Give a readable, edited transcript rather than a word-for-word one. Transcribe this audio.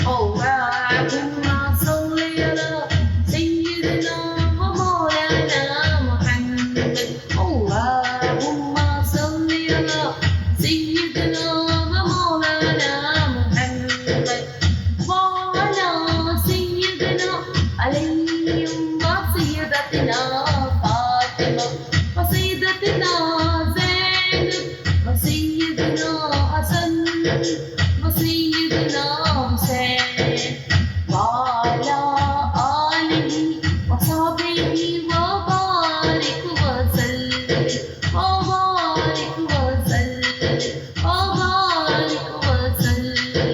اللهم صل على سيدنا ومولانا محمد. اللهم صل على سيدنا ومولانا محمد وعلى سيدنا علي وسيدتنا فاطمة وسيدتنا زينب وسيدنا حسن وسيدنا حسين وعلى آله وصحبه وبارك وسلم وبارك وسلم وبارك وسلم.